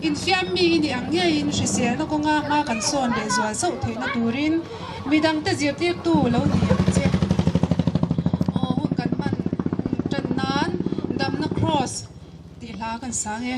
in fiam mi ni ang nge in risial na ko nga kan son de zwa so the na turin midang te ziat te tu lo ni che o kan man tan nan dam na cross ti la kan sang e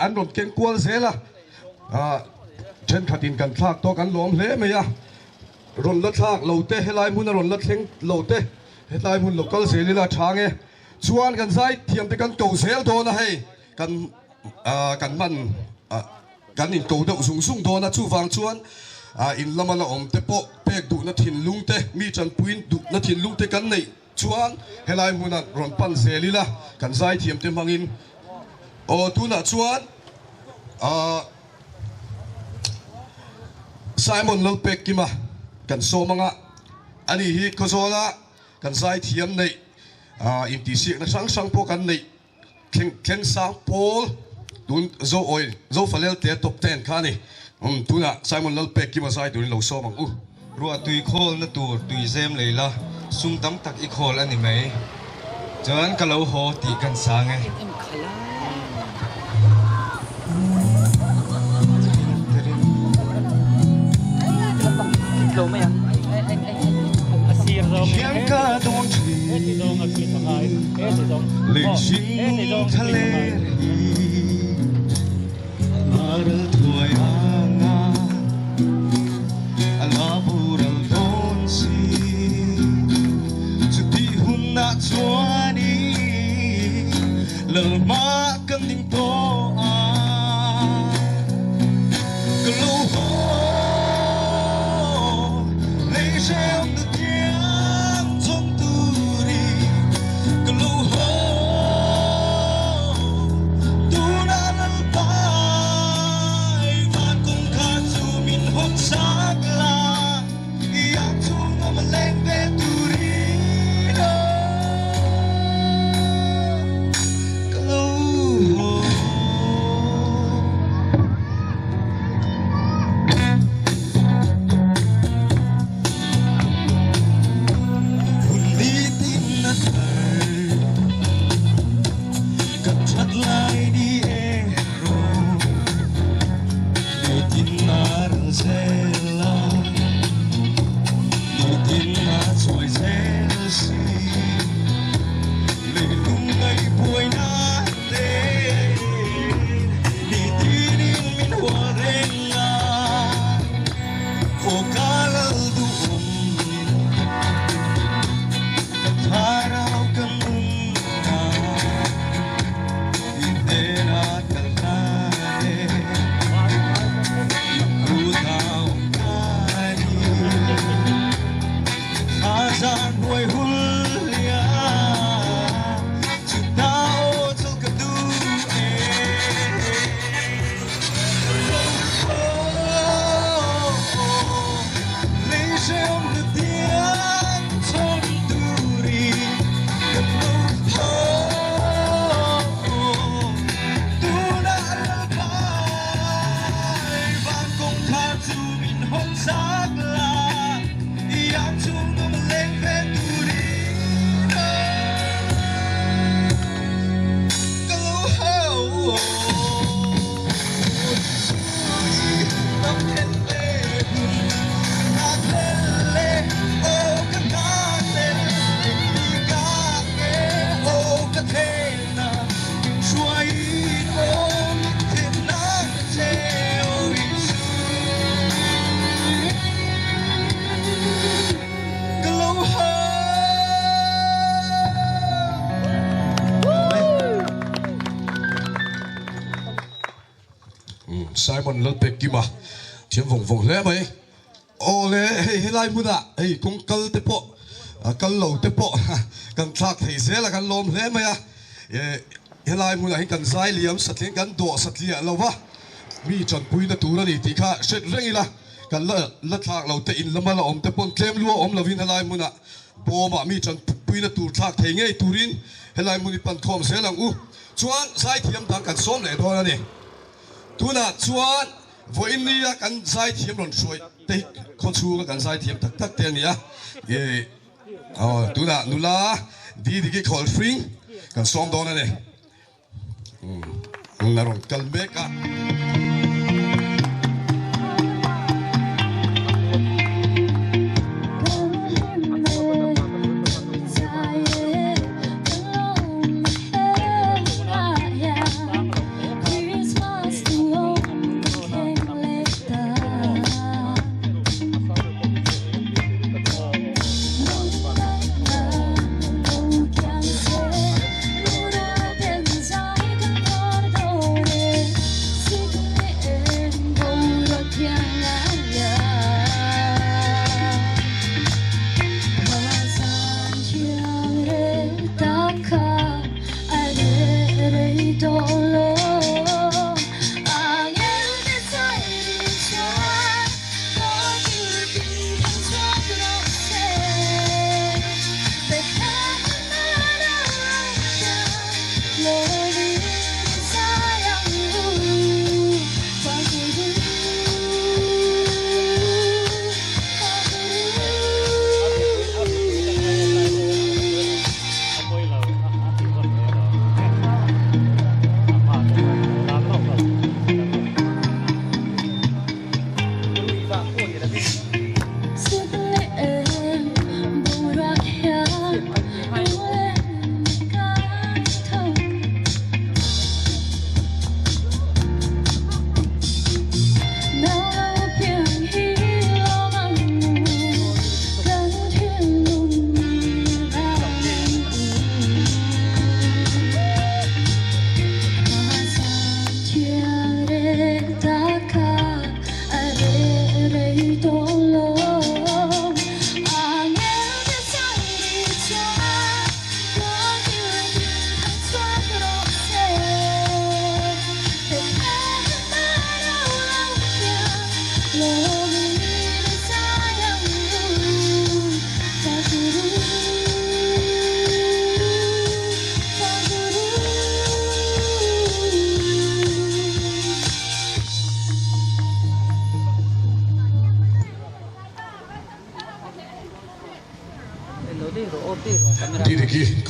อันรถเก่งกวนเสียละเช่นขัดดินกันทากตัวกันล้อมเละไหมอะรถลัดทากเหล่าเตะให้ลายมุนรถลัดเข่งเหล่าเตะให้ลายมุนหลบก็เสียลีลาช้างเอชวนกันใส่เทียมไปกันเก่าเสียตัวนะให้กันมันกันอินเก่าเดาสูงตัวนะชูฟังชวนอินละมันละอมเตะโปเปกดุนัดหินลุงเตะมีจันปุยนดุนัดหินลุงเตะกันในชวนให้ลายมุนรถปั่นเสียลีลากันใส่เทียมเต็มฟังอินโอ้ตัวน่ะชวนไซมอนลเป็กกิมากันโซมังะ อันนี้ฮิก็โซละกันสายเทียมในอินทิเสียนะสังพวกกันในเข่งสาวโพลตุนโซออยโซฟาเลลเตะท็อป10ข้านี่ตุน่ะไซมอนลัลเป็กกิมาไซตุนเราโซมังรัวตุยโคลนะตัวตุยเซมเลยละซุ่มตั้มตักอีโคลอันนี้ไหมจนก็เราโหตีกันสางไงยังก็ต้องทีลึกชิงทะเลมาเรือถวยหางาลาบูรัลโดนซีจุดที่หุ่นน่าจวนนี้เลิศมากันดิ้งโตก็รู้เลยเชื่อมตัวเดียมจนตูรีก็รู้ดูน่ารักไปบ้านคงขาดจูมินหกสักลาอยากทุ่งเอามาเล่นเบตูรีก็รู้หุ่นดีติดนัดกับชัดลายดีเองรู้ดีติดนาเรื่องเซลาดีติดนาช่วยเซลซีเลยลุงไอ้ป่วยนาเต้ดีติดนิมินหัวเร่งงาโอกาสดูHarau kemuna Intera kalkane Ku tahu kani Azan boy hulia Cinta otul kedu Leisha om ketiak Som duri Simon lal pek ki ma thiam vong hle mai ole hei lai mu da hei kong kal te po kal lo te po kan thak thei se la kan lom hle mai a hei lai mu da hi kan sai liam satlin kan do satlia lo wa mi chon pui na tu ra ni ti kha shet rei la kan la thak lo te in lama la om te pon tlem lu om lovin hei lai mu na bo ma mi chon pui na tu thak thei ngei turin hei lai mu ni pan khom se lang u chuan sai thiam dang kan som le do na ni tuna chuan voin nia kan sai thiam ron soi te kho chu kan sai thiam tak tak te nia tuna nula di ki call free kan som do na ne na ron kal beka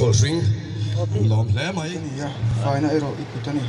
bol swing lom hle mai ya fai na ero ikutani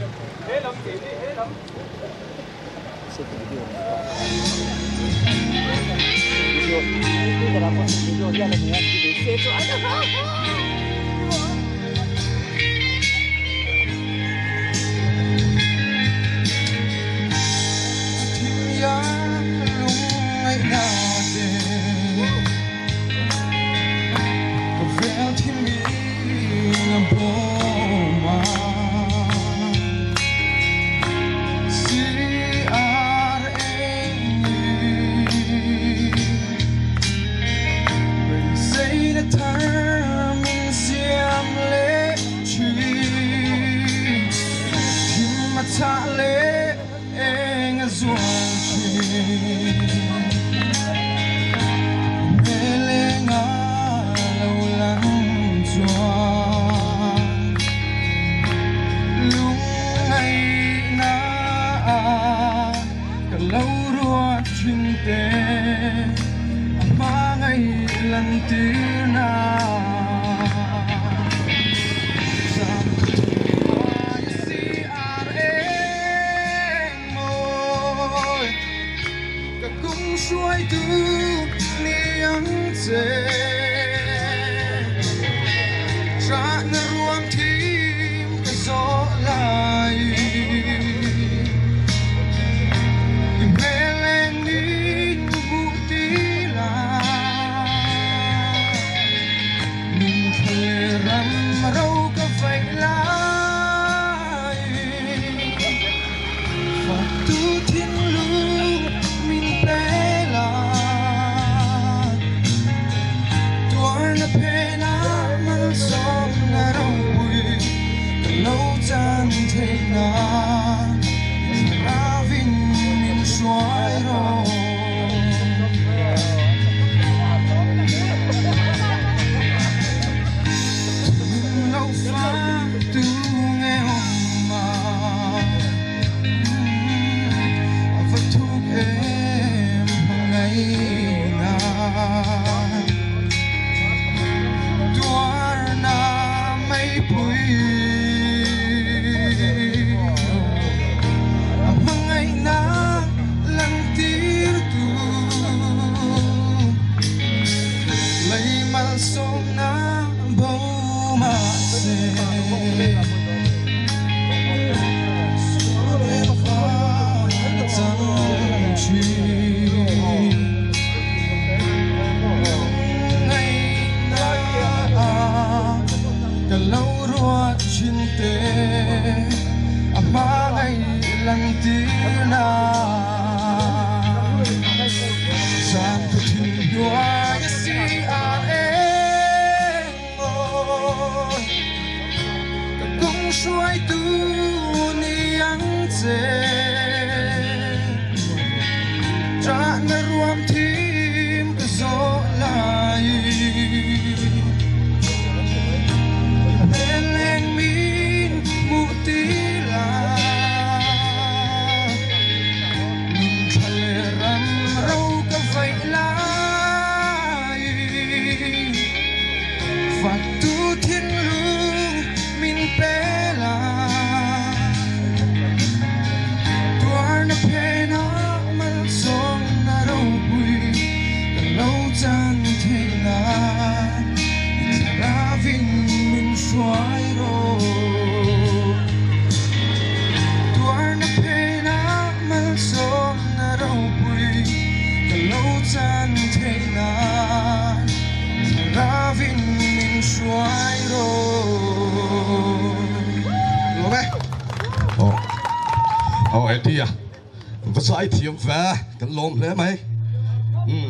sai thiam ve kan lom hle mai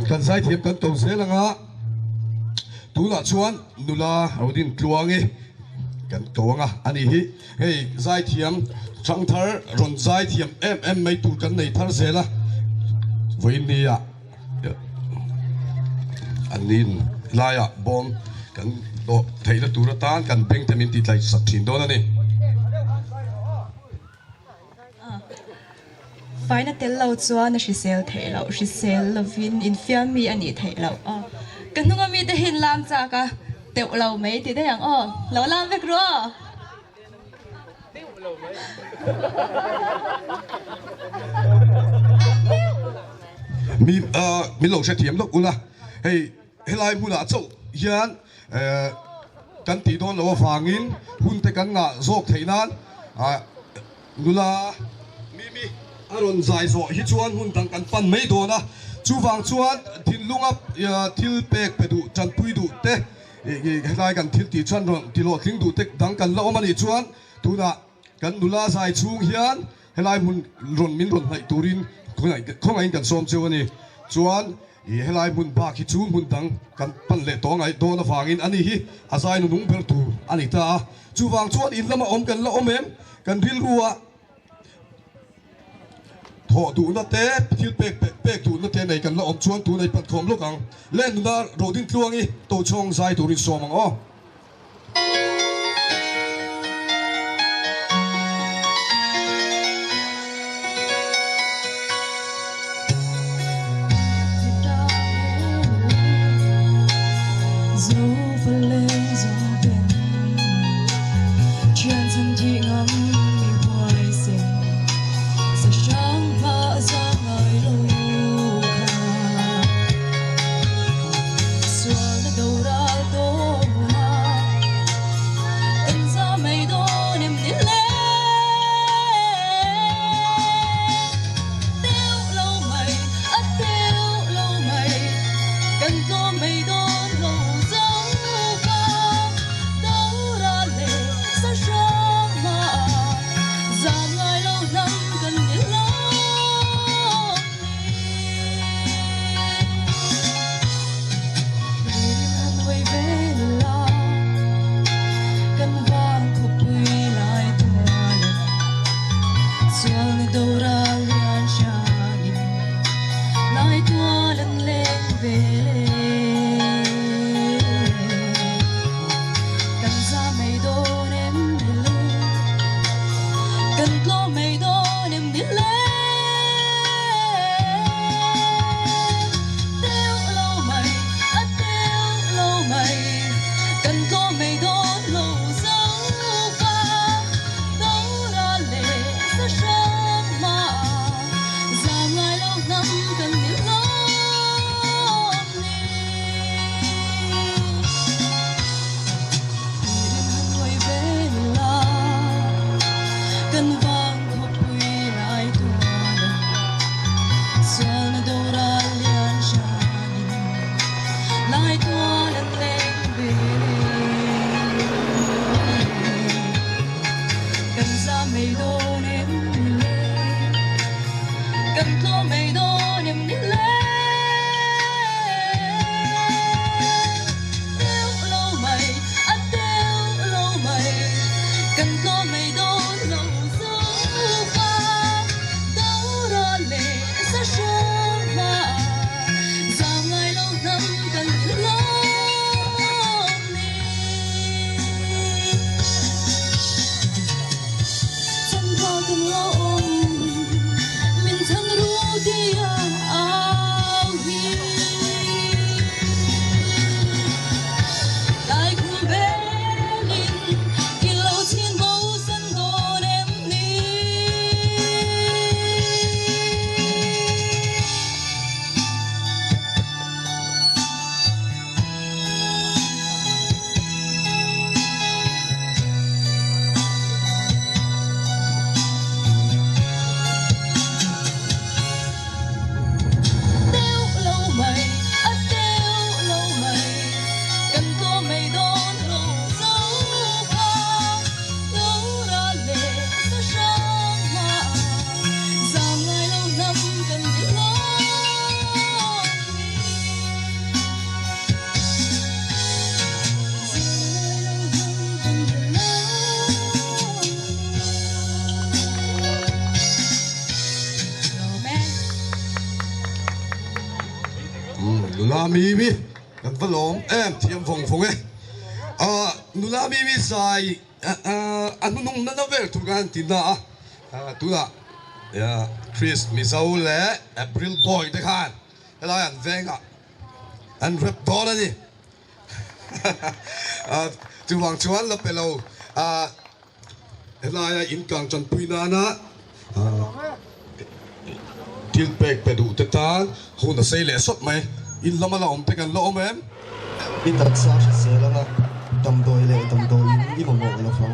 kan sai thiam kan to se langa tu la chuan nula rodin tluangi kan tonga ani hi hei sai thiam chang thar ron sai thiam mai tu kan nei thar zela voinia anin laya bom kan to theila tura tan kan beng tamin ti tlai sat thin don ani Faina tel lau chuan a hrisel thei lo hrisel lovin in fiam mi ani thei lo a kanunga mi te hin lam cha ka tiểu lầu mấy thì thế rằng lầu làm việc rồi mi lo sẽ thiểm lộc ula hey helai mu na chau hian kan ti don lo fangin hun te kan nga zok theinan nula mi aron zai zo hi chuan hun tang kan pan mei dona chu wang chuan thin lunga thil pek pedu chan pui du te helai kan thil ti chuan ron ti lo thing du te dang kan lo mani chuan tuna kan nula zai chung hian helai mun ron min ron hai turin khongai kan som chu ani chuan helai mun ba khi chu mun dang kan pan le to ngai do na wangin ani hi azai nu nung ber tu ani ta chu wang chuan in lama om kan la om em kan ril ruwa thọ tu na te thil pek tu na te nei kan la om chuan tu nei pat khom lokang len na rodin tluangi to chong zai turin somang o nula mi kan valom em thiam phong phong e nula mi sai anung na ver tu kan tinda tu la ya Chris Mizaule April boy de khan helai an venga an rep dollar ni จูหวังชวนเราไปเราลายอินกังจันปุยนานะทิลเป็กไปดูเตตาหุ่นเสียเละสดไหมอินละมาละอมเตกันละอมเอ็ม อินตัดสาวเสียแล้วนะดำโดยเลยดำโดยนี่ผมบอกแล้วฟัง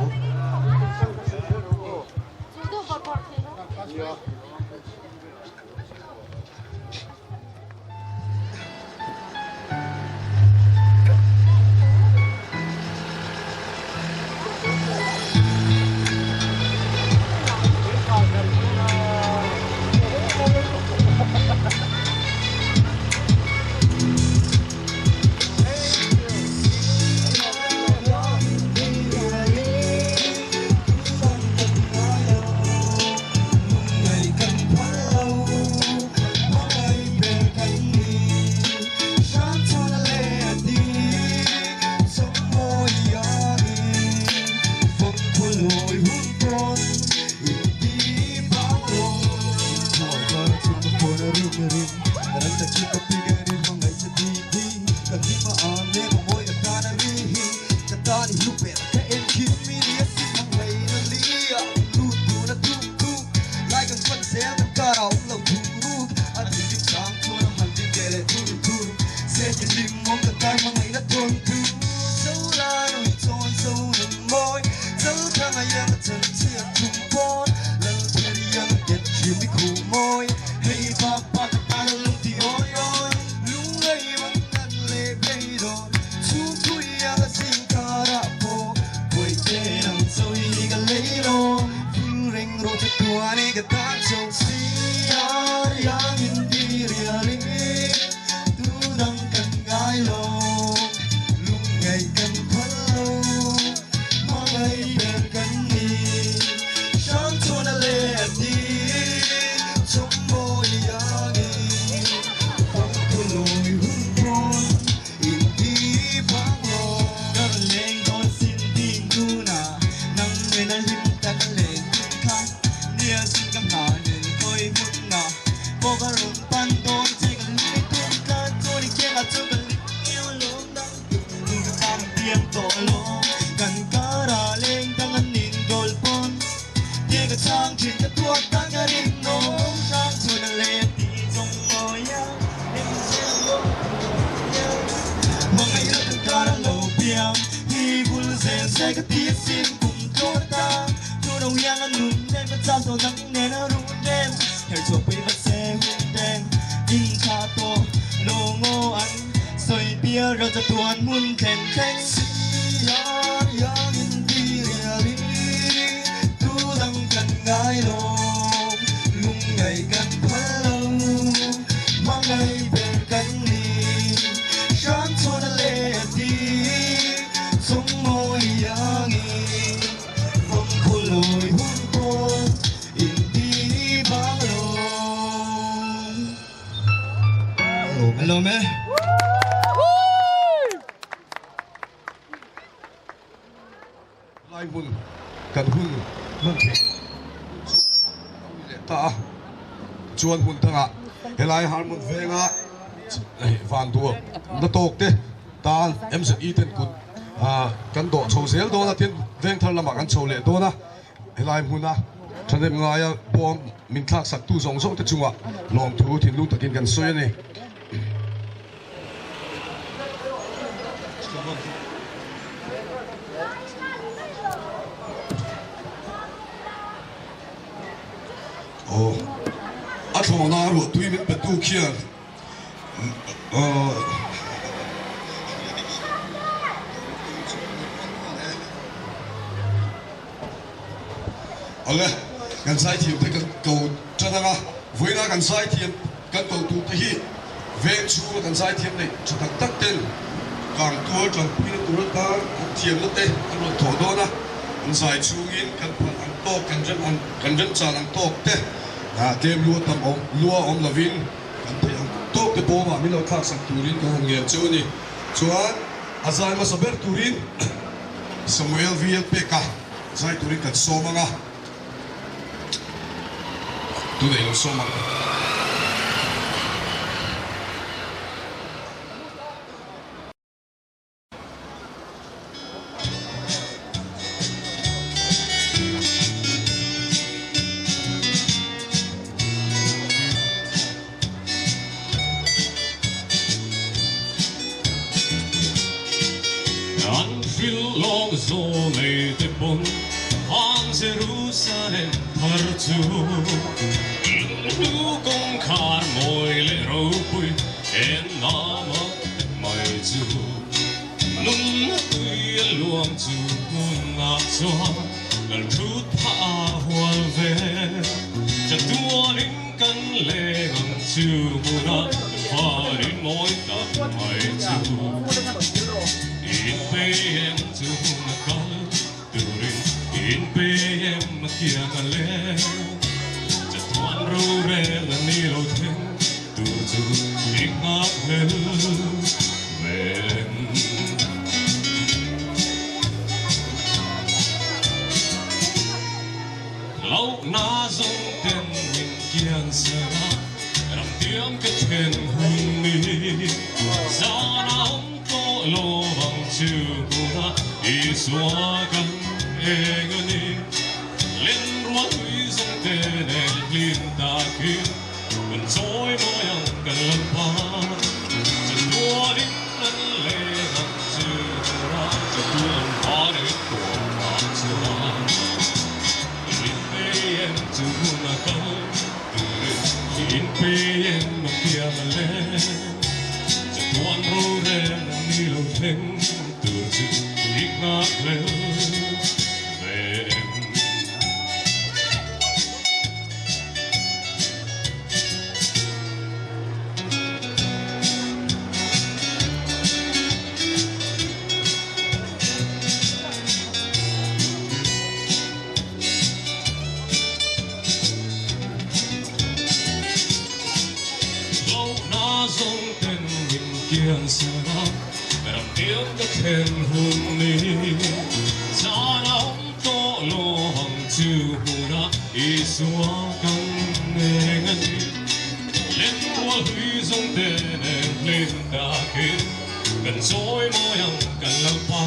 เราจะทวนมุนแข่งแข่งสิยางอินดีเรียลีดูดังกันง่ายลงลุงใหญ่กันพลังมาไงเป็นกันนี่ฉันทนเลดีสมมอยอย่างนี้ผมคนลอยหุ่นโตอินดีบางลงฮัลโหลแม่ลายหุ่นกันหุ่นมันตาชวนหุ่นทั้งอ่ะเฮลายหาร์มุนเวงอ่ะฟันตัวนัตกเตตาเอ็มซีเต็นกุดกันโดโชว์เซลโดนะที่เวงทะเลมากันโชว์เล่โดนะเฮลายหุ่นนะฉันเอ็มง่ายปอมมินทักสักตู้สองสองแต่จังหวะลองทูทิ้งลูกตะกินกันสวยนี่โอ้อัศวนารุตุยมิเป็นตู้เขียนเอาเลยกันใส่ทีมที่กันเก่าจะทำอะเวลากันใส่ทีมกันเก่าตู้ที่เวชูกันใส่ทีมนี่จะตักตักเต้นกลางตัวจนพี่ตัวตาทีมนั่นเต้กันรถถอดด้วยนะกันใส่ชูอินกันพันอันโตกันจนจานอันโตเต้เกมลัวทำลัวลาวินกันที่อันโตเตโปมามิโลคักสักตูรินกันเงียบเจ้านี่ส่วนอาจารย์มาสเบอร์ตูรินสมุเอลวีเอลเปกาใส่ตูรินกันโซมังอ่ะตัวเดียวโซมัง så mig till bond Hans Jerusalem partu Du kom kar moile ropui En nama mai tu Nun tui luang tu Una tua Gal trut pa hual ve Cha tuanin kan lengang tu Muna Farin moi ta mai tu In payem tu nakal Turin In payem makiakale Cha tuan rure la nilo ten Tu tu ingak hel Ven Lau na zong ten min kian sana Ram tiam ke ten hung ni Sana hong to lo vang chu na Iswa kan engani Len rua hui zong ten el lin ta kin Kan soi mo yang kan lampa Cha tua din nan le vang chu na Cha tuan pa de ko ma chu na In tu na kal In payem makiamale Cha tuan ro re na nilo theng Tu tu igna vel Vem Zong ten min kian sana Ram tiam ka ten hun ni Sana hong to lo hang chu huna Iswa kan nengan ni Len rua hui zong ten en lin ta kin Kan soi mo yang kan lampa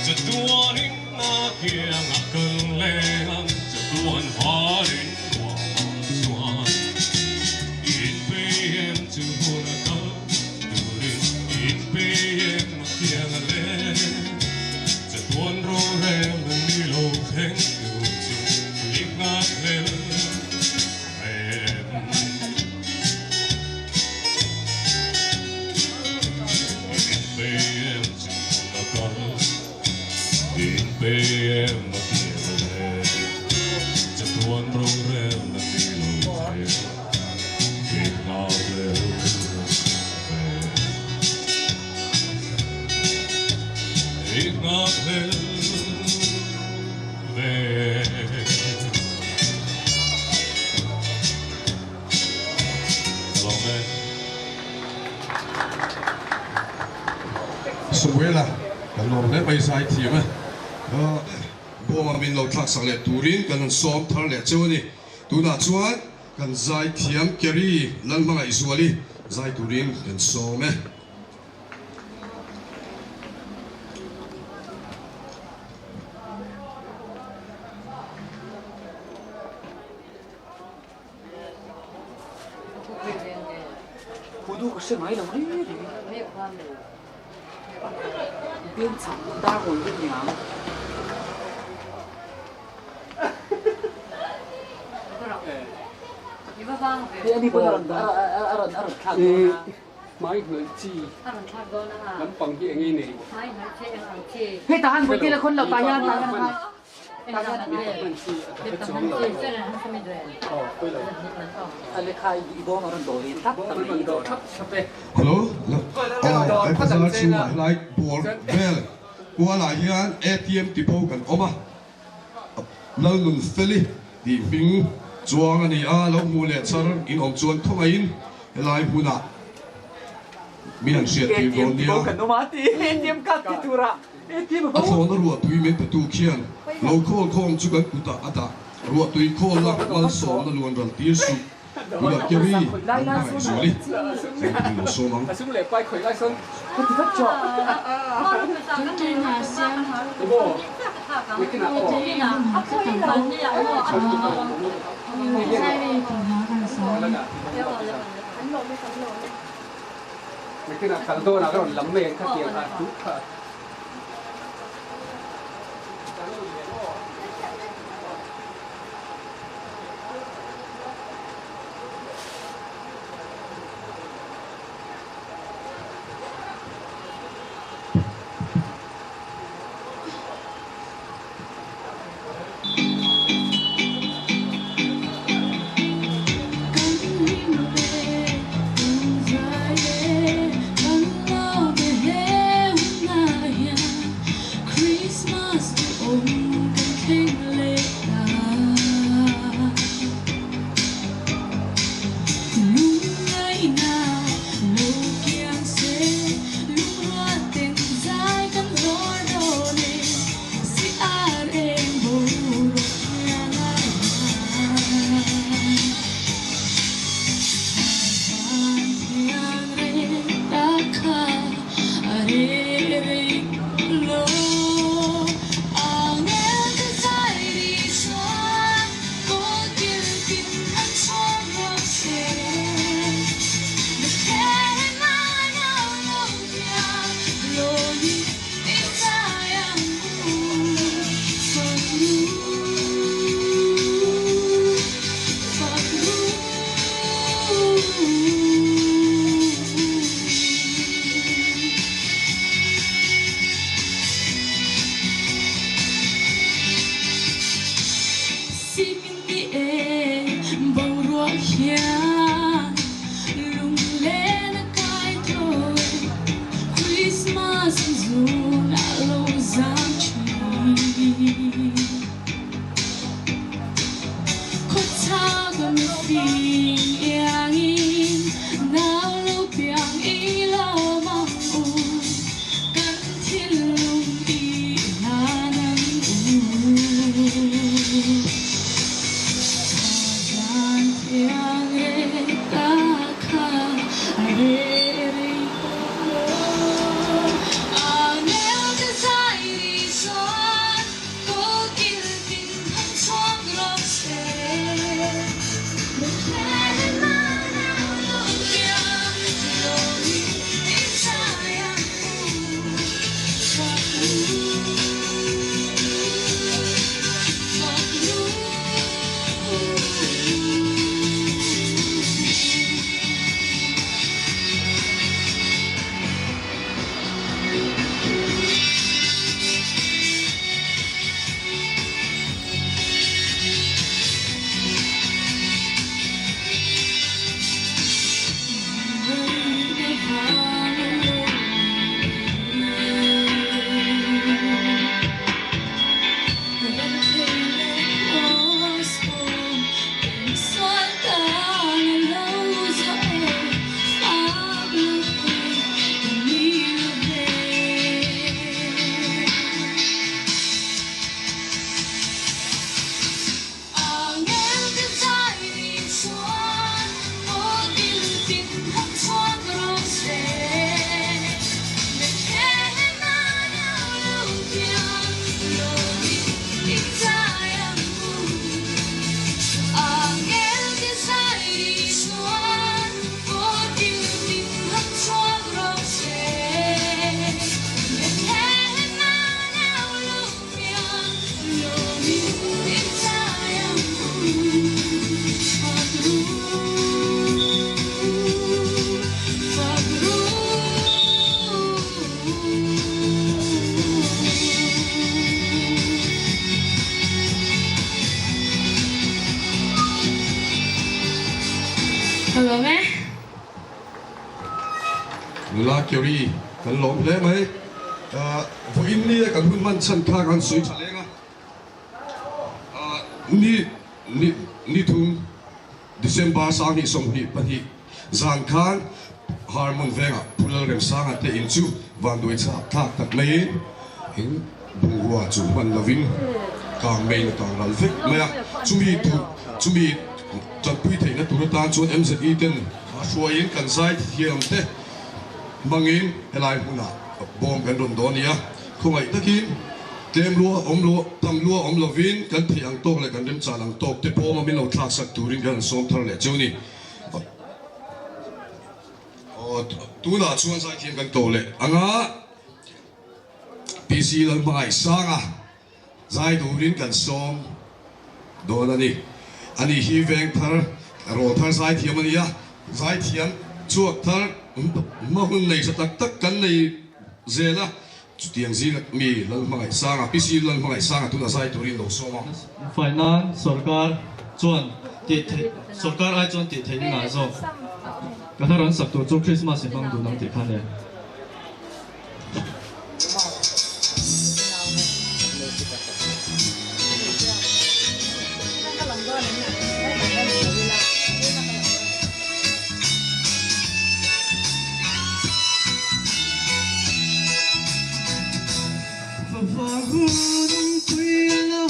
Cha tuan ing na kia nga kan lengang Cha tuan harin wa suan In payem tu huna kal Turin in payem makiangale Cha tuan ro rem na nilo theng Tu tu ignak vel Vem In payem tu huna kal In payem makiangale Cha tuan ro rem na nilo theng Suela, kalau niไปสายทีมบัวมามินเราทักสังเลตูรินกันซ้อมทะเลเจ้านี่ตูน่าชวนกันสายทีมเกรีลันมังไอสวลีสายตูรินกันซ้อมKudu kasi ngay lang rin. Biên chẳng đa hồi với nhà. Thì anh đi có aron khác đó. Mai người chi lắm bằng cái nghe này Hey tahan buat kita kon lang tayan tayan. mình chi cái chống lời quay lại Ale khai ibo aron dori tak mình đồ thấp thấp đây Hello,ไอ้ภาษาชิวไลค์บัวเบลกัวหลายอย่าง ATM ที่พบกันออกมาแล้วนุ่นเฟลี่ที่ฟิงจวงอันนี้แล้วมูเลชาร์อินองจวนทุ่งอินไลฟ์พูน่ะมีอันเสียที่โดนเดียว kan no mati. ATM kat titura. ATM อัตโนนรัวตุยเมนประตูเขียนเราโค้งโค้งจุกันกุตาอัตารัวตุยโค้งลักมันสองนั่นล้วนรันตีสุกุลาเกวีนั่นไม่สวยเลยเป็นกุลาโซมัง là xuống lệ quay khởi lại xong Kan tibat jo. bố mấy cái nào mấy cái nào khẩn đô nào cái lắm mền các tiền là chút Hello mẹ. La Kyori kan lom hle mai voin ni kan hun man chan tha kan sui thalenga ni thum December sang ni som ni pani zan khan harmon venga pulal rem sang ate in chu van doi cha thak tak mai in bungwa chu man lovin ka mai na tang ral vek maya chumi chan pui theina turatan chu MZE ten ashwain kan sai hiam te mangin helai huna bom kan ron donia khungai takin tlem lua tam lua om lovin kan thiang tok le kan dem chalang tok te pom min lo thak sak turin kan som thar le chuni tu na chuan sai thiam kan to le anga PC lan mai sanga zai durin kan som donani ani hi veng thar ro thar zai thiam ania zai thiam chuak thar mahun nei sa tak tak kan nei zela chutiang zila mi lan mai sanga PC lan mai sanga tu na sai turin lo soma finance sarkar chuan ti sarkar ai chuan ti thein nga zo katharan sak tu chu Christmas bang du nang ti khane Fahun kuilo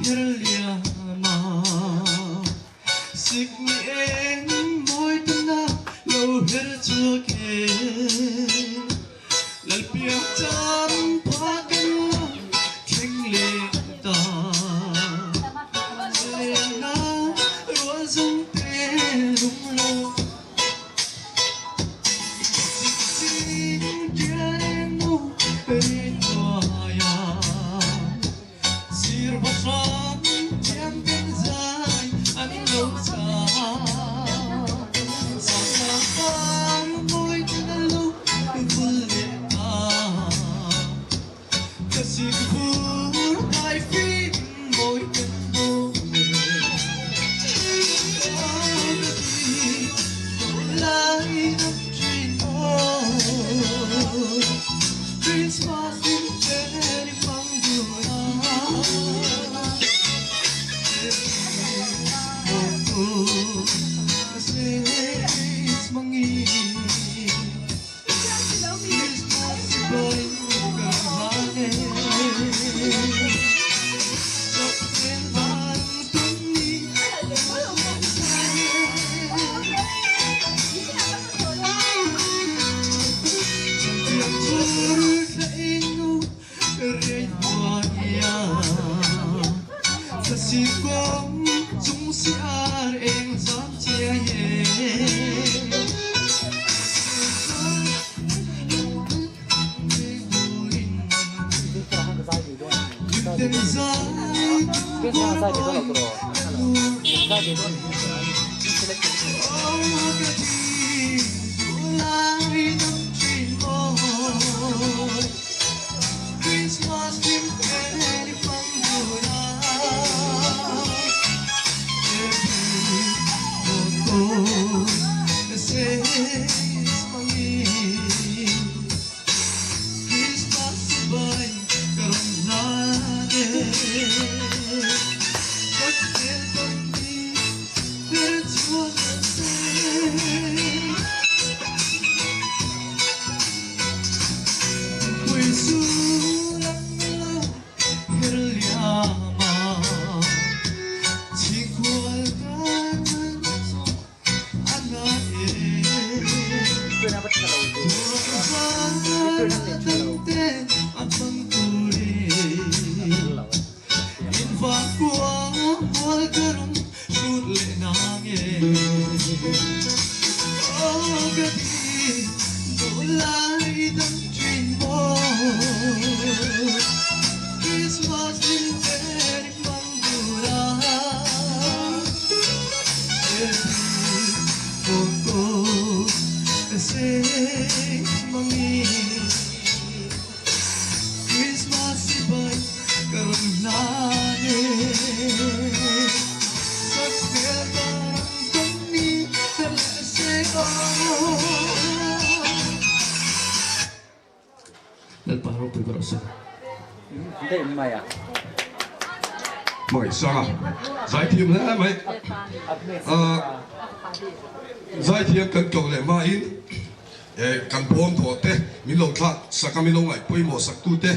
hirliama Sigmi en moi tana lo hir chuke Lalpiang chan pakan thing le ta Selena rozong te lung lo Sing kian mo Says mangi Christmas boy kahane Sakten barang tuni Tiang turut na inyo Karay buaya Sa sikong Chung si ar eng zam chia ye Đừng dài Biết sao sai thì tôi làm rồi. Sai thì tôi. Christmas dream any fun Christmas boy karonade Christmas boy karonade Saktel barang tuni Terlese Del paro poi grosso. Thế mày à? Mày sao giải thiêm nữa mày giải thiêm cần cầu lại mà in cần bom thọ te mình lâu thắt sắc mình lâu ngày bôi mỏ sắc tu te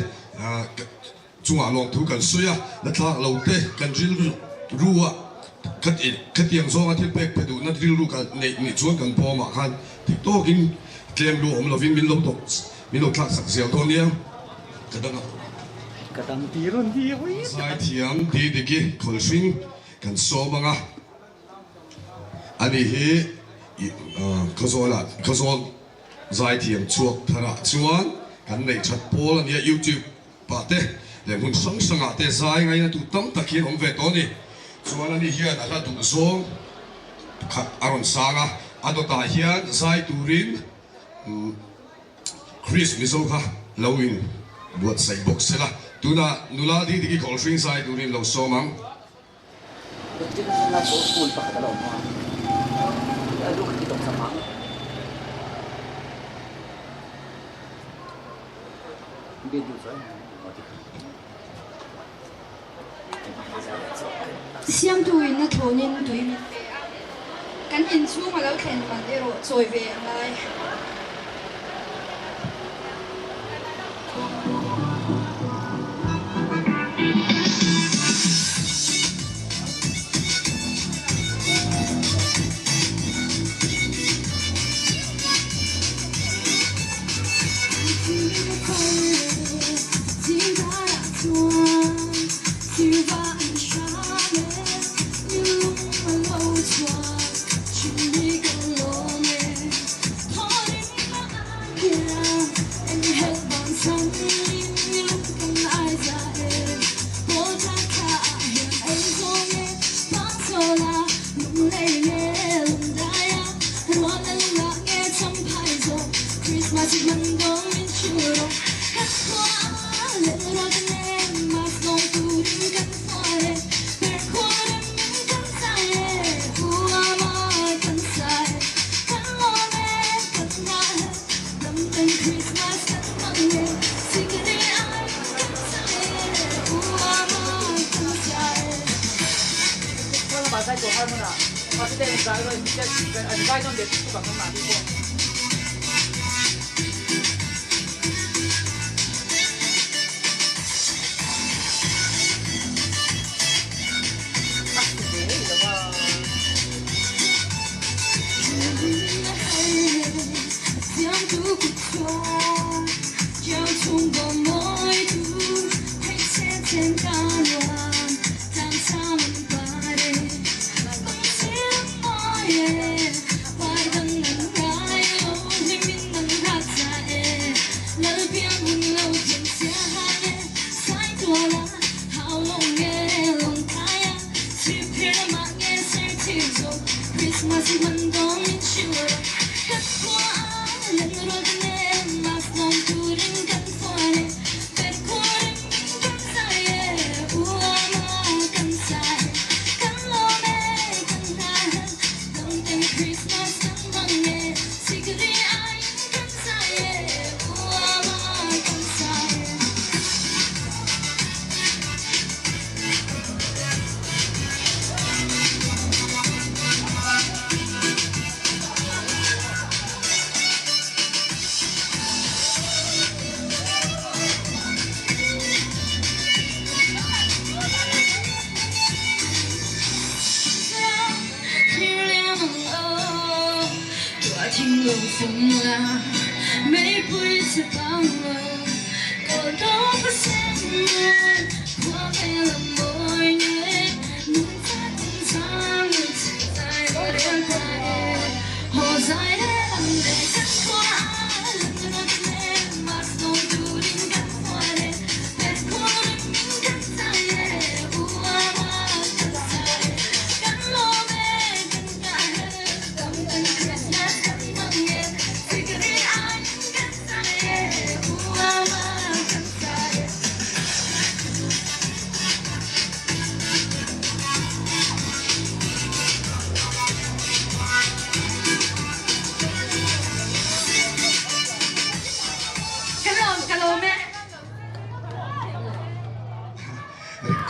trung à lòng thu cần suy à là thắt lâu te cần drill rua cắt tiếng gió thiên bек phải đủ nó drill rua cần này chuan cần bom mà khan thì to kinh kem lu om lovin mình lâu tục mình lâu thắt sắc dẻo to niêm cái đó Kadang tirun dia wih. giải thiêm đi đi kia khởi sinh cần số bằng à anh ấy cái số giải thiểm chuộc thara chuan kan nei chat pol ania YouTube pa te le mun sang sang a te zai ngai na tu tam takin om ve to ni chuan ani hian ala du zong aron sanga adota hian zai turin Chris miso kha lowin buat sai box sela tuna nula di di call string zai turin lo somang Jadi nak school pakai kalau mah. Lalu kita sama. Dia juga. Siam tui na thonin tui kan in chu ma lo khen man ero choi ve lai Kalau bahasa itu apa mana? Pasti dia nak driver, dia advise on dia tu bakal mati pun.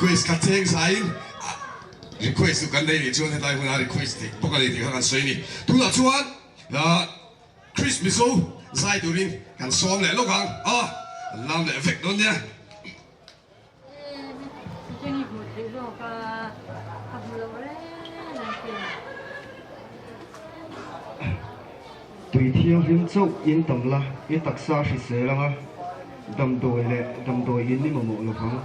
request 卡聽晒，request 緊你哋做啲大款啊 request，不過你哋看水呢，都拿出啊，Chris Miso 在度呢，看雙嚟碌行啊，攬嚟 effect 嗰啲啊。对天很走，因等啦，因特沙是谁了啊？等多嘞，等多因你们冇了行。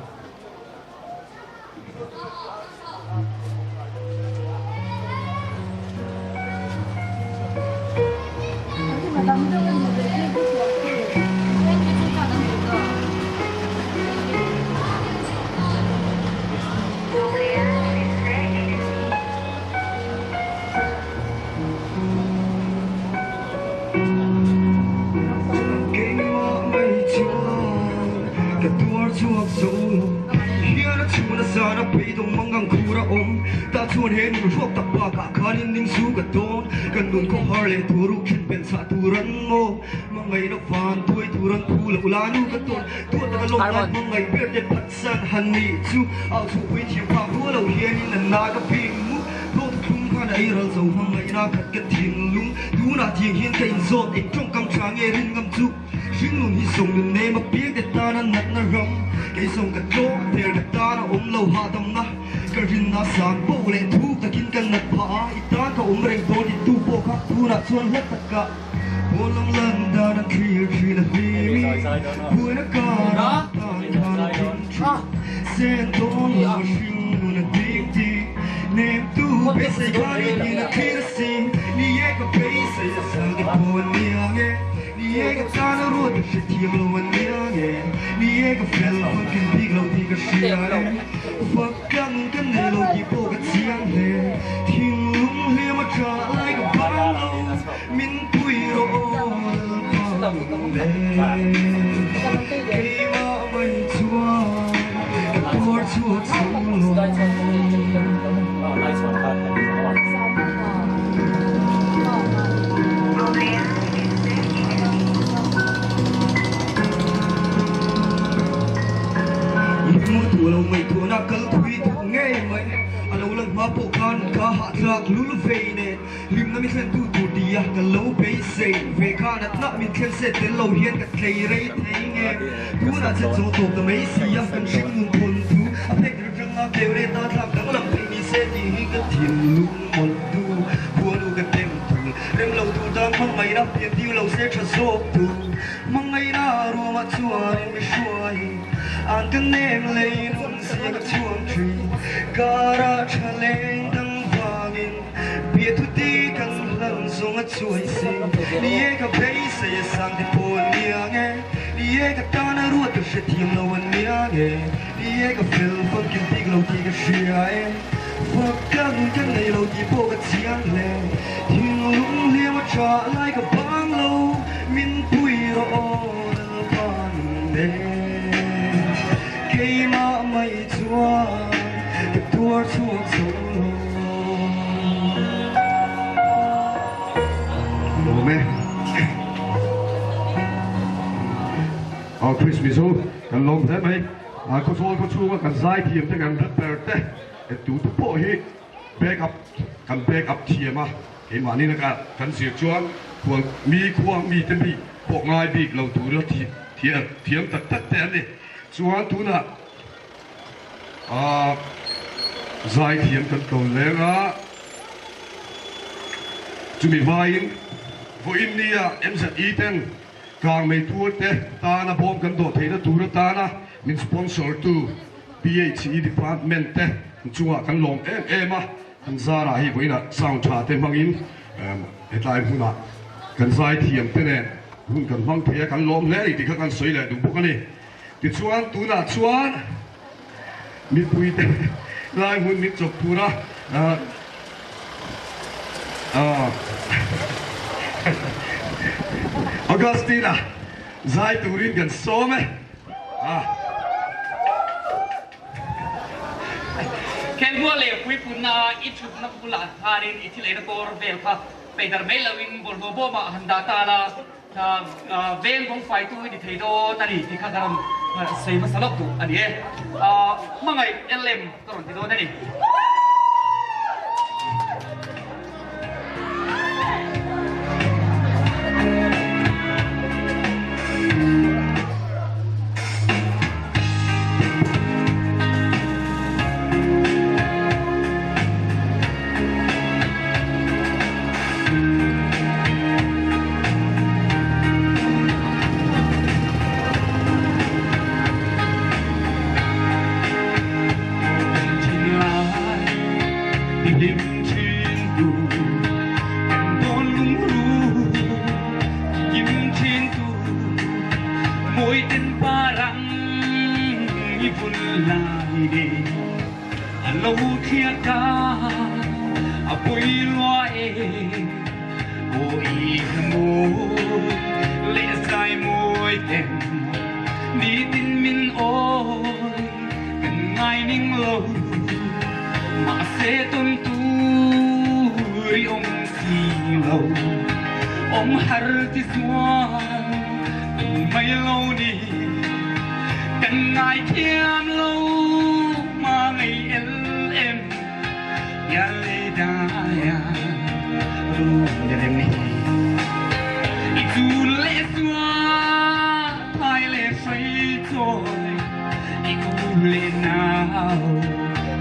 ชวนเห็นรวบตับปากาคานินนิ่งสู้กับโดนกันนุ่นก็ฮาร์เลตัวรู้คิดเป็นสาตุรันโมมังไงนักฟานตัวตุรันผู้ละอุลานูกับตนตัวตะลงกันมังไงเบียดเด็ดพัดสันฮันนี่จูเอาถูกไปเทียมพาหัวเราเฮียนี่นันนากับพิงมุโลกคลุ้มข้าในเราเจ้ามังไงนาขัดกันทิ้งลุงดูนาเทียงเฮียนกันโซนเอกจงกำช้างเอรินกำจุกชิงลุงที่ส่งเงินเนมาเปียกเด็ดตานั้นนัดนรำไก่ส่งกันโลเทียร์ตานะอมเราหาดำนะกันรินนาสานโบเลทุกตะกินกันนัดผาอีตาเขาอมเร่งโดนที่ตู้โบคักทูน่ะชวนเล็กตะกะโบลงเล่นดานันทีรีนะฮีมีผู้นักการตานทานทินทรีเส้นต้นลาชิงนันดีดีเนมตู้เบสไอคารีดีนักคีร์ซิงนี่เย่กับเบสไอสังกับโบเนียเงนี่เย่กับตาหน้ารถที่เทียมลวันเนียเงนี่เย่กับเฟลคนกินพิกเราที่กระเชียเงฟักกันกันในโลกีโปกันเสียงเงทิ้งลุงเลี้ยมาจ่าไล่กับบ้านเรามินปุยโรปังเล่เกยมาไม่ชัวปวดชัวทั้งลมตัวเราไม่ตัวนักเกิดคุยถูกง่ายไหมเราลังมาปกกันข้าห hạt lạc lũ về nè lim nó mi khen tu tu đi à cái lâu bấy say về khá nát nát mi khen sẽ đến lâu hiền cái thầy rây thấy nghe tu đã chết trong tổ tầm mấy xì à cần sinh nguồn thôn tu à phê cái răng à kêu lên ta làm đắng làm thầy mi sẽ đi cái thiền lũ một tu bùa lũ cái tem tu đêm lâu tu đang mong ngày đắp tiền tiêu lâu sẽ cho số tu mong ngày na rùa mà chua nên mới xuôi anh cần em lấy nôn xì cái chuông trì cara chaleng dang vangin bia tu ti kan lang song at suai sing nie ka pace ya sang de pol niange nie ka tana ru tu she tim lo an niange nie ka fil fun kin ti lo ti ka shia e fuck kan nei lo ti po ka chiang le thing lung le ma cha lai ka bang lo min pui ro dal pan de ke ma mai chua tua chuột sông lô mẹ Christmas ô cần lồng thế mấy có số có chu cần giải thiểm thế cần rất bèo thế để tụ tụ bộ hi back up thiểm à hiện mà này là cần sửa chuan khoang mi tên bị bộ ngay bị lâu tụ đó thiểm tất thế này chuan tụ nè giải thiểm cần cầu lẽ á chúng mình vai vô India em sẽ ý tên càng mấy thua thế ta na bom cần đồ thấy nó tu ta na mình sponsor tu PhD department thế chúng ta cần lòng em á cần ra là hi với là sao trả tên mang in hiện tại hôm nào cần giải thiểm thế này hôm cần mang thế cần lòng lẽ thì các cần sấy lại đúng không này thì chuan tu na chuan mình bùi thế lại muốn mình chụp pura Augustina giải turin gần số mấy Ken vua lệ quý phụ na ít chút na phụ là harin ít lệ na tor vel pha Peter mấy là win bol bo mà handa ta là ven không phải tu đi thấy đó ta đi thì khác rằng xây mà salok tu anh ấy mà ngày em làm cái rồi thì đó này lâu kia ca bùi loa ôi môi lệ dài môi đèn đi tin min ôi cần ngài ninh lâu mà sẽ tôn tuổi ông xì lâu ông har tí xoa mấy lâu đi cần ngài thiam lâu mà ngày em ya le da ya lu ya em ni itu le xóa thay le say trôi itu le nào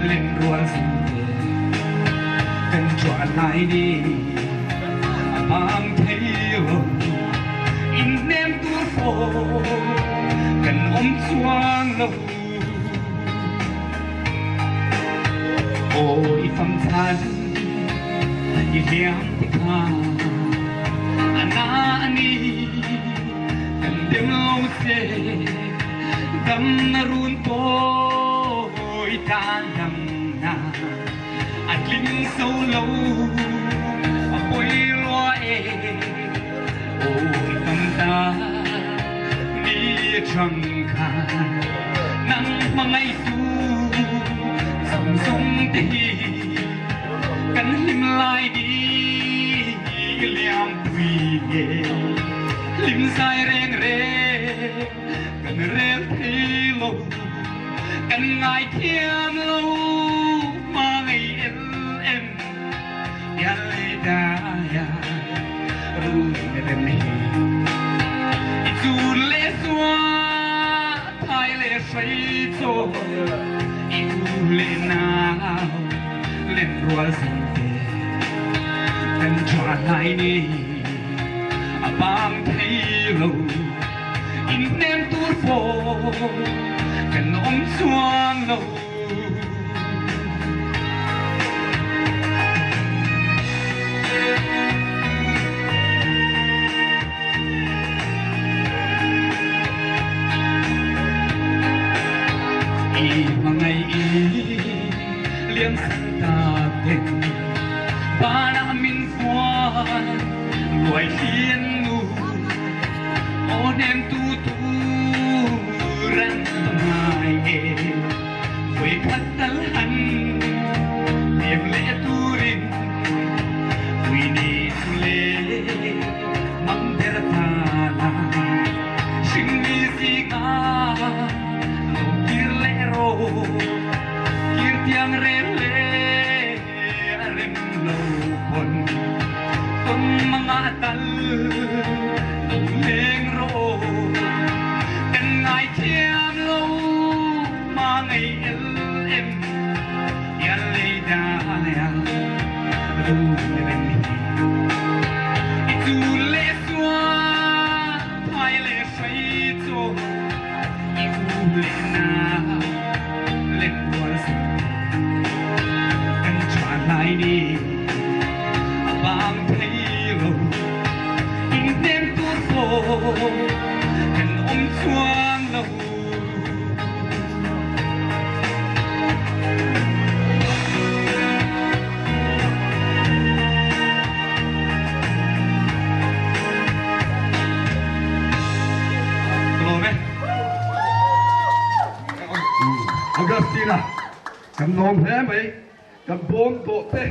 lên ruộng gì cần chọn lại đi mang thấy in em tua phô cần ôm xoang lâu ôi phong thần y hiếm thì kha anani cần đêm lâu xe đâm run tôi ta đâm na anh linh sâu lâu ôi loa ôi phong ta đi chẳng kha nắng mà ngày tu sông sông đi cánh lim lại đi liam quỳ lim sai rèn rèn cần rèn thi lâu cần ngài thiam lâu mà ngày em ยันเลยได้รู้เป็นไม่จูเลสัวไทยเลใส่โจอีกูเลนาวเล่นรัวสิเตกันจวนไหนนี่บางทีเราอินเนมตูโฟกันน้องสวงเรามาไงเลี้ยงสันตาเต็มปานามินฟัวรวยเทียนนูโอเนมตูรันตมายเวพัดตัลหันเบียบเลตูรินวินีทุเลมังเดรตาลาชิงมีสิกาKirtiang rele rem lopon Tung mga tal Leng ro Kan ngay tiam lo Mangay LM Yan lay daya Ruben Itu le swa Thai le say to Iku le na Let was and try my knee abang tayo in them to fall and swang low Agustina, kan nom he mai, kan bom to te,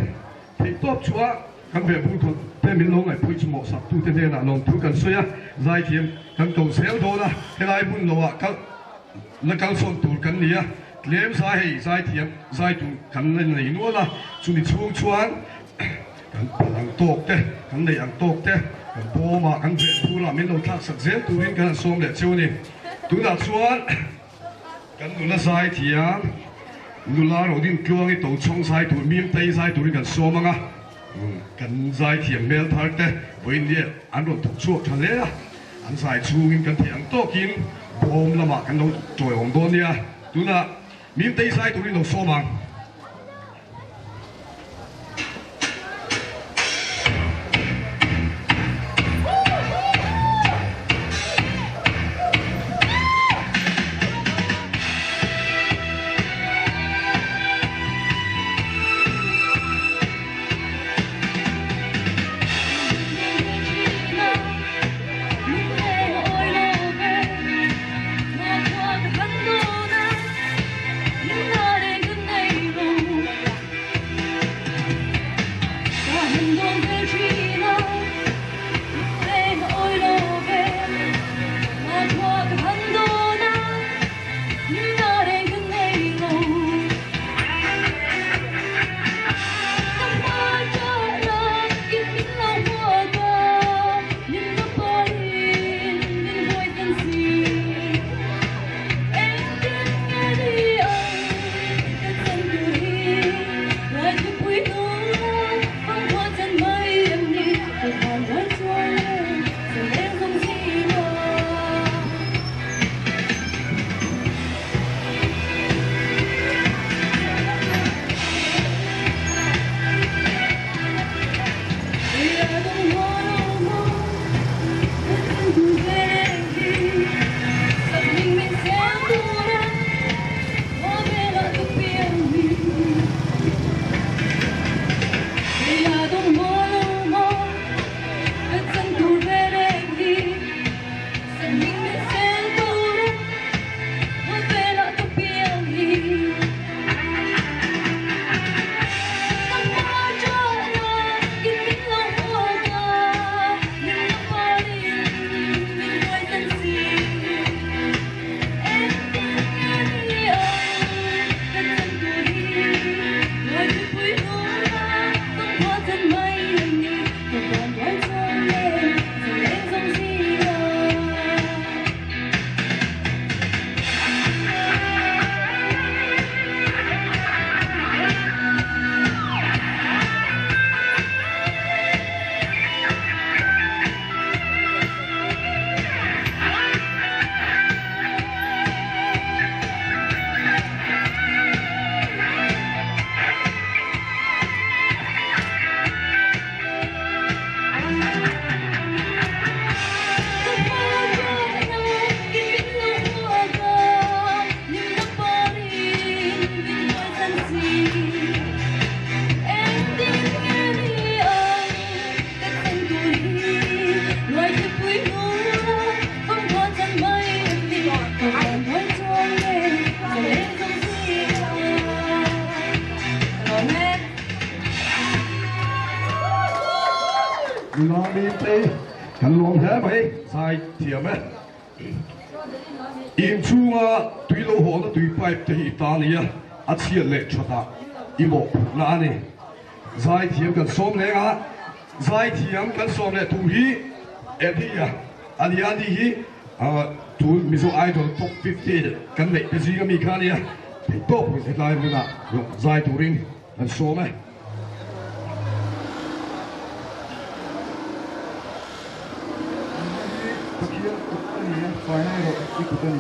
te top chua, kan be bu to te min long ai pui chmo sak tu te na long tu kan soya, zai thiam kan to sel do na, he lai bun lo wa kal la kal som tur kan nia, lem sa hei zai thiam, zai tu kan nei no la, chu ni chung chuan, kan palang tok te, kan nei ang tok te, kan bo ma kan be bu la min lo thak sak zel tu rin kan som le chu ni, tu na chuanกันนุลสายที่อ่ะนุลาเราดิ้นกลัวไอ้ตัวช่องสายตัวมีมเตยสายตัวนี้กันโซมังอ่ะกันสายที่เมลทาร์เตวันนี้อันรถถูกชั่วทะเลอ่ะอันสายชูกินกันเถียงโต๊ะกินบอมละหมากันเราจ่อยของตัวนี้ดูนะมีมเตยสายตัวนี้เราโซมัง là mi tê cần lòng thế vậy sai thiểm ấy im chu nga tùy lâu hồ nó tùy phải tùy ta này à chia lệ cho ta im bộ na này sai thiểm cần xóm lệ ngã sai thiểm cần xóm lệ tù hi em đi anh đi hi tù mi số idol top 50 cần lệ cái gì cái mi khá này thì top cái lại mới là dùng sai tù ring cần xóm ấy phải hay rồi cái của tôi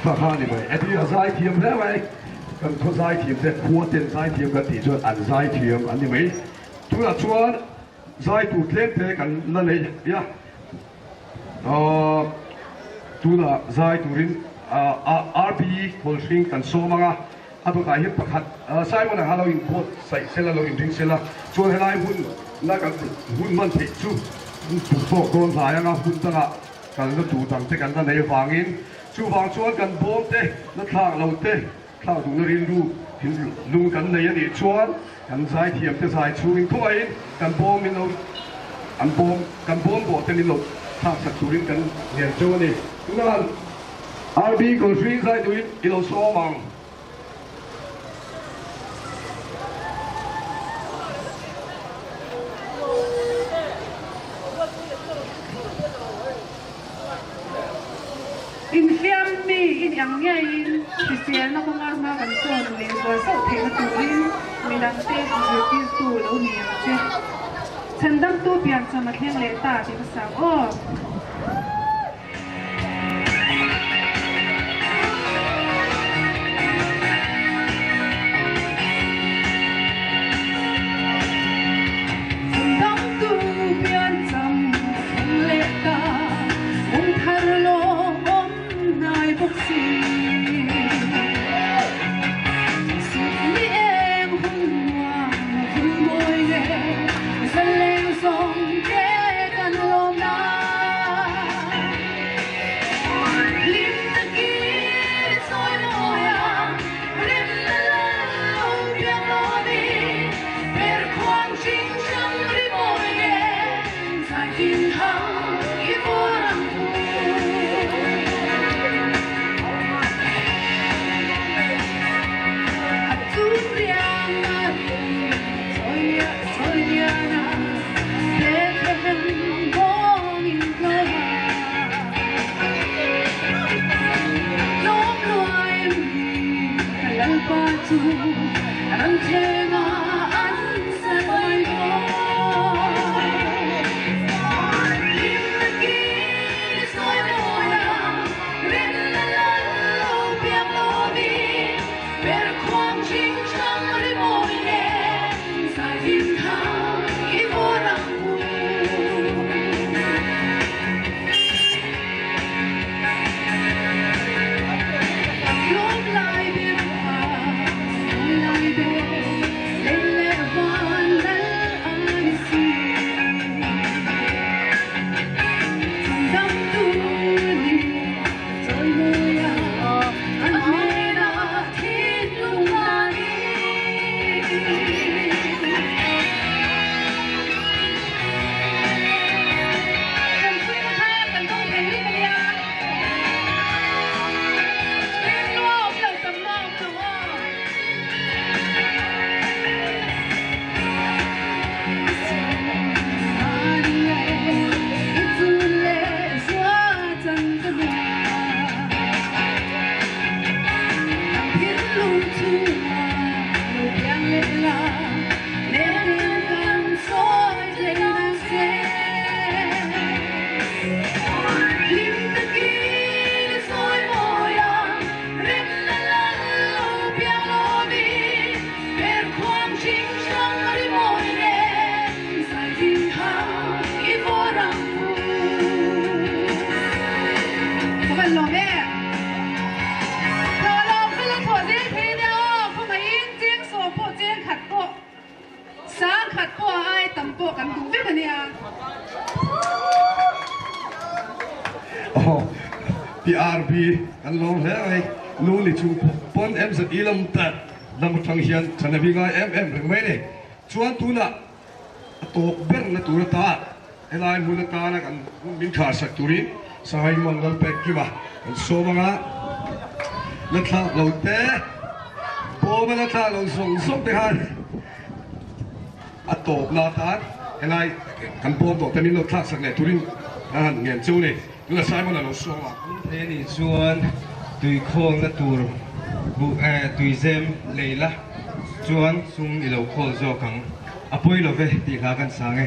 ราคานี่ไปไอ้ที่สายเทียมแล้วไปกันทุกสายเทียมแต่ขวดเต็มสายเทียมกันตีจนอันสายเทียมอันนี้ไหมทุกอย่างชวนสายตูดเล็กเทกันนั่นเลยเนี่ยทุกอย่างสายตูรินRP โพลชิงกันโซมังอ่ะอันตัวไหนประคัดสายมันเราอินโพสใส่เซลล์เราอินทิ้งเซลล์ชวนให้ได้หุ้นแล้วกันหุ้นมันติดชูถูกโซ่โดนสายนะหุ้นตั้งอ่ะกันแล้วถูกตั้งแต่กันนั่นในฝั่งอินชูฟังชวนกันโบมเต้แล้วข้างเราเต้ข้างตรงนั้นรินดูถึงลุงกันในยันอีชวนกันสายเทียมจะสายชูวิงทั่วอินกันโบมมินเราอันโบมกันโบมโบเต้นิลข้างสักชูรินกันเรียนโจนี่นั่นRB ก็ช่วยสายดูอินเราโซมังอินเฟียมมีอินยังไงอินเสียนักงานมากันส่วนเลยว่าเสาเทนตัวอินมีดังเต้ที่อยู่ที่ตัวแล้วมีอะไรเช่นฉันดังตัวเปลี่ยนสมัครเฮงเลต้าที่ภาษาโอ้ tu 언제나 안새 말고 PRB กันลงแล้วไอ้นู่นนี่ชูปนสตีลำตัดลำทางเฮียนฉันพิงไอ้หรือไม่เนี่ยชวนตุน่ะตกเบอร์นะตุรตาไอ้ลายมูลตานะกันมินขาสักตุรินสหายมังกรเป็กกี่บาโซบังละนัทเราเตะโบมันนัทเราส่งไปหันตกนาตาไอ้ลายกันโบตกแต่นี่เราทักสักเนี่ยตุรินเงี้ยเจ้าเนี่ยเราใช้มันเราส่งอ่ะเทนี่ชวนตุยโค้งนะตูรบุตุยเซมเลยละชวนซุงอีเราโค้งโจกังอภัยเราเวตีลากันสังเอ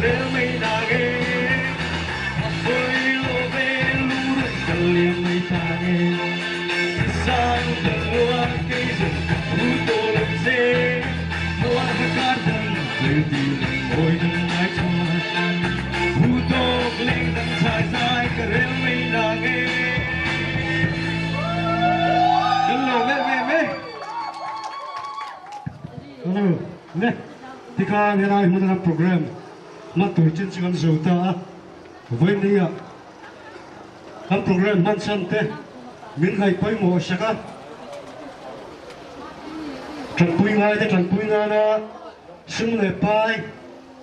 rel mai na ge foi lo ve lu kan liam mai ta ge sang dang wa ke se hu to lo se mo ha ka dang de di oi dang ai cho hu to leng dang sai sai ka rel mai na ge hello me hello me tika nera himuna program ma tu chin chin zo ta voi ni ya ham program man san te min gai pai mo shaka tran pui nga na sung le pai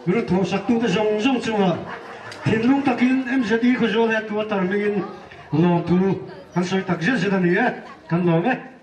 ru tho sak tu te zong zong chunga thin lung takin mzd ko zo le tu tar mingin lo tu kan soi tak zel zedani kan lo me